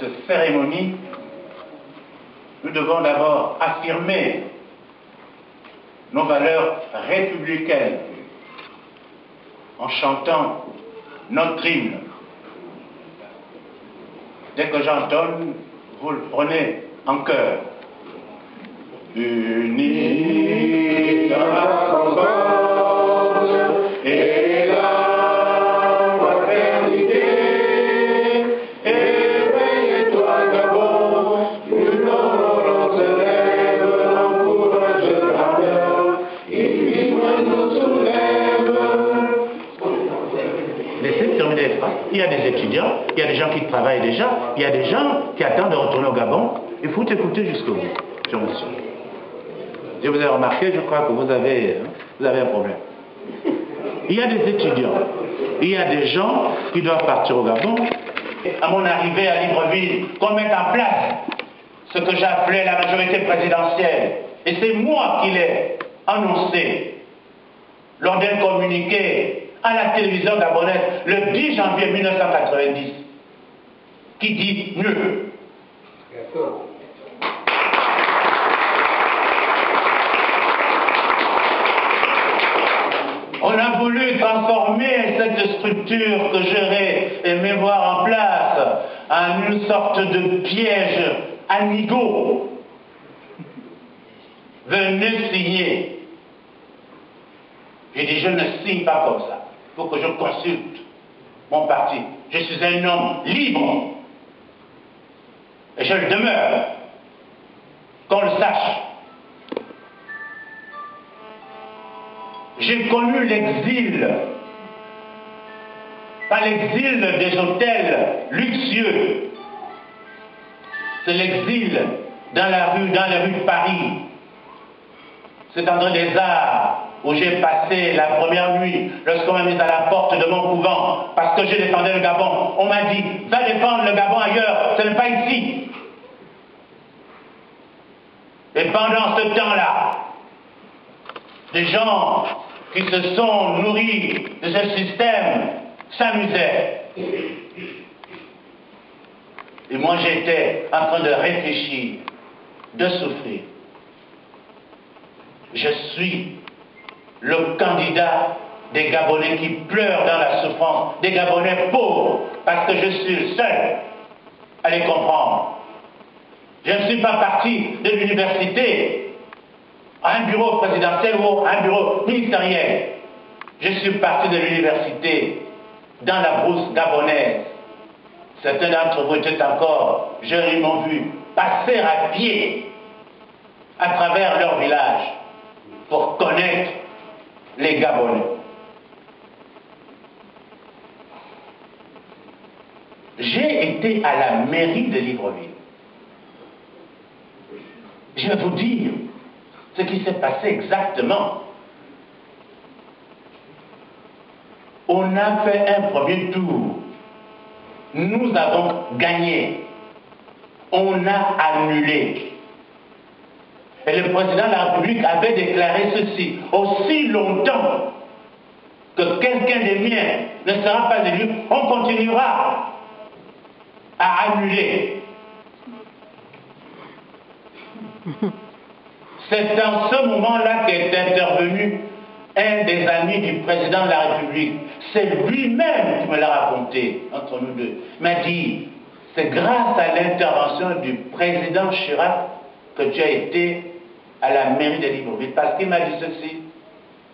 cette cérémonie, nous devons d'abord affirmer nos valeurs républicaines en chantant notre hymne. Dès que j'entonne, vous le prenez en chœur. Unis dans la concorde et la fraternité, éveille-toi Gabon, une aurore se lève, encourage l'ardeur, et nous soulève. Laissez terminer les phrases. Il y a des étudiants, il y a des gens qui travaillent déjà, il y a des gens qui attendent de retourner au Gabon. Il faut écouter jusqu'au bout, cher monsieur. Je vous ai remarqué, je crois que vous avez un problème. Il y a des étudiants, il y a des gens qui doivent partir au Gabon. À mon arrivée à Libreville, qu'on mette en place ce que j'appelais la majorité présidentielle. Et c'est moi qui l'ai annoncé lors d'un communiqué à la télévision gabonaise le 10 janvier 1990, qui dit mieux. On a voulu transformer cette structure que j'aurais aimé voir en place en une sorte de piège amigo. Venez signer. J'ai dit, je ne signe pas comme ça. Il faut que je consulte mon parti. Je suis un homme libre. Et je le demeure. Qu'on le sache. J'ai connu l'exil, pas l'exil des hôtels luxueux, c'est l'exil dans les rues de Paris. C'est André des Arts où j'ai passé la première nuit lorsqu'on m'a mis à la porte de mon couvent parce que je défendais le Gabon. On m'a dit, va défendre le Gabon ailleurs, ce n'est pas ici. Et pendant ce temps-là, des gens qui se sont nourris de ce système s'amusaient. Et moi j'étais en train de réfléchir, de souffrir. Je suis le candidat des Gabonais qui pleurent dans la souffrance, des Gabonais pauvres, parce que je suis le seul à les comprendre. Je ne suis pas parti de l'université à un bureau présidentiel ou à un bureau ministériel. Je suis parti de l'université dans la brousse gabonaise. Certains d'entre vous étaient encore jeunes, ils m'ont vu passer à pied à travers leur village pour connaître les Gabonais. J'ai été à la mairie de Libreville. Je vais vous dire ce qui s'est passé exactement. On a fait un premier tour. Nous avons gagné. On a annulé. Et le président de la République avait déclaré ceci: aussi longtemps que quelqu'un des miens ne sera pas élu, on continuera à annuler. C'est dans ce moment-là qu'est intervenu un des amis du président de la République. C'est lui-même qui me l'a raconté, entre nous deux. Il m'a dit, c'est grâce à l'intervention du président Chirac que tu as été à la mairie de Libreville. Parce qu'il m'a dit ceci: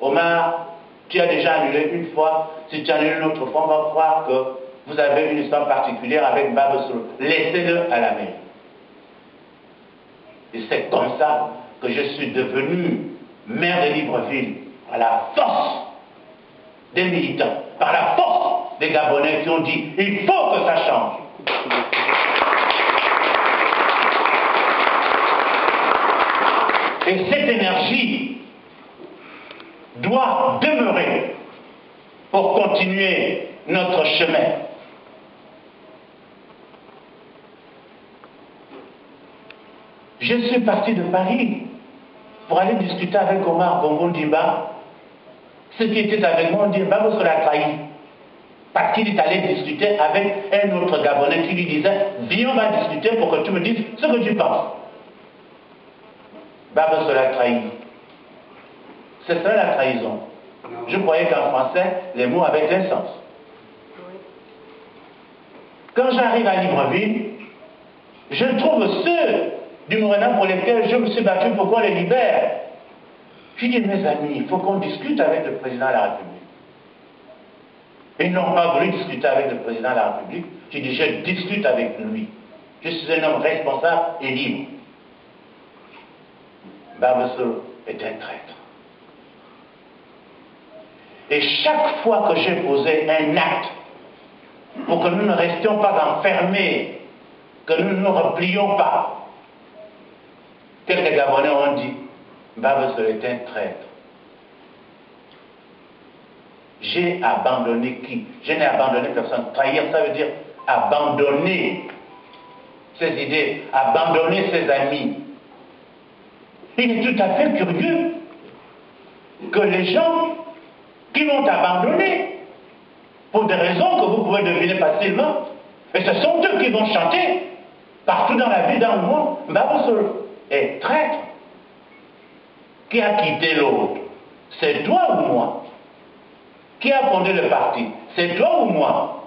Omar, tu as déjà annulé une fois, si tu annules une autre fois, on va croire que vous avez une histoire particulière avec Babosolo. Laissez-le à la mairie. Et c'est comme ça que je suis devenu maire de Libreville, par la force des militants, par la force des Gabonais qui ont dit il faut que ça change. Et cette énergie doit demeurer pour continuer notre chemin. Je suis parti de Paris pour aller discuter avec Omar Bongo Ndimba. Ceux qui étaient avec moi ont dit Babosolo l'a trahi. Parce qu'il est allé discuter avec un autre Gabonais qui lui disait Viens, on va discuter pour que tu me dises ce que tu penses. Baba se l'a trahi. C'est ça la trahison. Je croyais qu'en français, les mots avaient un sens. Quand j'arrive à Libreville, je trouve ceux du Morena pour lesquels je me suis battu pour qu'on les libère. Je dis, mes amis, il faut qu'on discute avec le président de la République. Ils n'ont pas voulu discuter avec le président de la République. J'ai dit, je discute avec lui. Je suis un homme responsable et libre. Babasour est un traître. Et chaque fois que j'ai posé un acte pour que nous ne restions pas enfermés, que nous ne nous replions pas, quelques Gabonais ont dit, Babasour est un traître. J'ai abandonné qui? Je n'ai abandonné personne. Trahir, ça veut dire abandonner ses idées, abandonner ses amis. Il est tout à fait curieux que les gens qui m'ont abandonné, pour des raisons que vous pouvez deviner facilement, et ce sont eux qui vont chanter partout dans la vie, dans le monde, Babasour est traître. Qui a quitté l'autre? C'est toi ou moi? Qui a fondé le parti? C'est toi ou moi?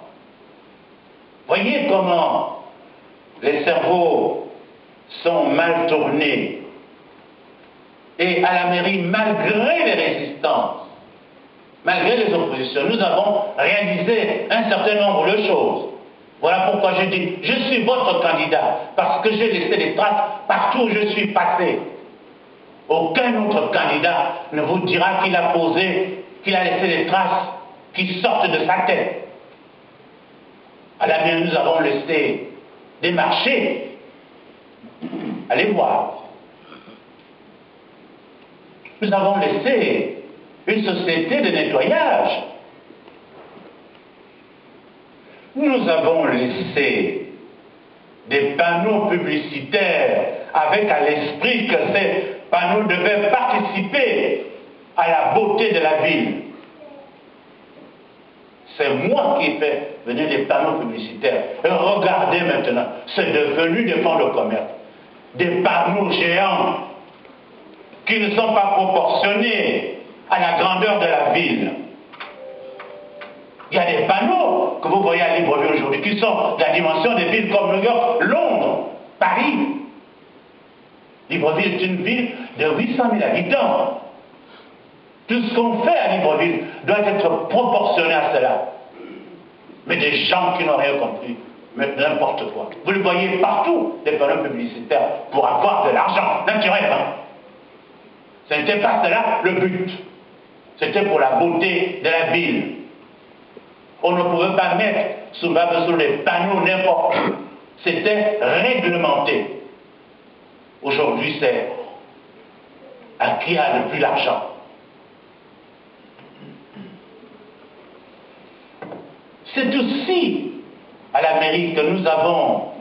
Voyez comment les cerveaux sont mal tournés. Et à la mairie, malgré les résistances, malgré les oppositions, nous avons réalisé un certain nombre de choses. Voilà pourquoi je dis, je suis votre candidat, parce que j'ai laissé des traces partout où je suis passé. Aucun autre candidat ne vous dira qu'il a posé, qu'il a laissé des traces qui sortent de sa tête. À la mairie, nous avons laissé des marchés. Allez voir. Nous avons laissé une société de nettoyage. Nous avons laissé des panneaux publicitaires avec à l'esprit que ces panneaux devaient participer à la beauté de la ville. C'est moi qui ai fait venir des panneaux publicitaires. Et regardez maintenant, c'est devenu des fonds de commerce. Des panneaux géants qui ne sont pas proportionnés à la grandeur de la ville. Il y a des panneaux que vous voyez à Libreville aujourd'hui qui sont de la dimension des villes comme New York, Londres, Paris. Libreville est une ville de 800 000 habitants. Tout ce qu'on fait à Libreville doit être proportionné à cela. Mais des gens qui n'ont rien compris, mais n'importe quoi. Vous le voyez partout, des panneaux publicitaires, pour avoir de l'argent, naturellement. Ce n'était pas cela le but. C'était pour la beauté de la ville. On ne pouvait pas mettre sur les panneaux n'importe où. C'était réglementé. Aujourd'hui, c'est à qui a le plus d'argent. C'est aussi à la mairie que nous avons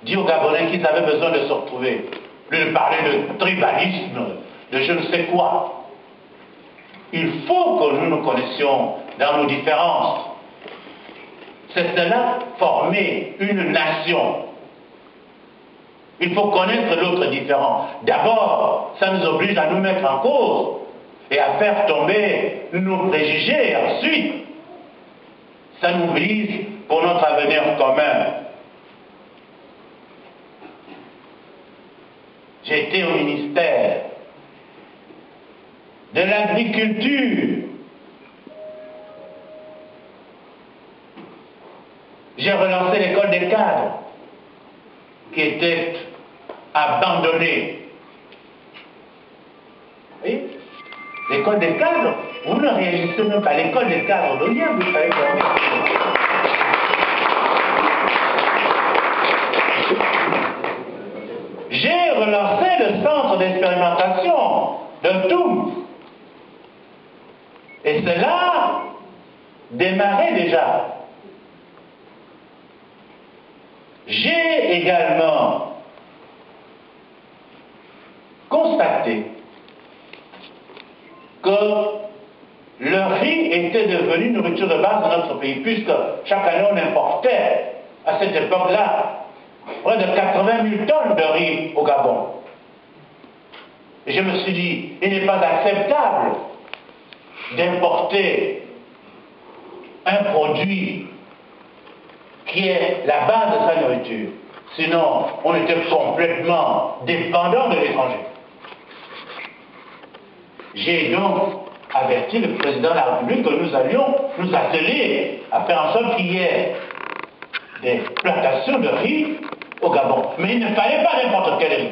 dit aux Gabonais qu'ils avaient besoin de se retrouver. Plus de parler de tribalisme, de je ne sais quoi. Il faut que nous nous connaissions dans nos différences. C'est cela, former une nation. Il faut connaître l'autre différent. D'abord, ça nous oblige à nous mettre en cause et à faire tomber nos préjugés. Ensuite, ça nous vise pour notre avenir commun. J'ai été au ministère de l'Agriculture. J'ai relancé l'école des cadres qui était abandonnée. Oui, l'école des cadres, vous ne réalisez même pas l'école des cadres d'Oyen, vous savez comment. J'ai relancé le centre d'expérimentation de Toum. Et cela démarrait déjà. J'ai également constaté que le riz était devenu une nourriture de base dans notre pays, puisque chaque année on importait, à cette époque-là, près de 80 000 tonnes de riz au Gabon. Et je me suis dit, il n'est pas acceptable d'importer un produit qui est la base de sa nourriture. Sinon, on était complètement dépendant de l'étranger. J'ai donc averti le président de la République que nous allions nous atteler à faire en sorte qu'il y ait des plantations de riz au Gabon. Mais il ne fallait pas n'importe quel riz.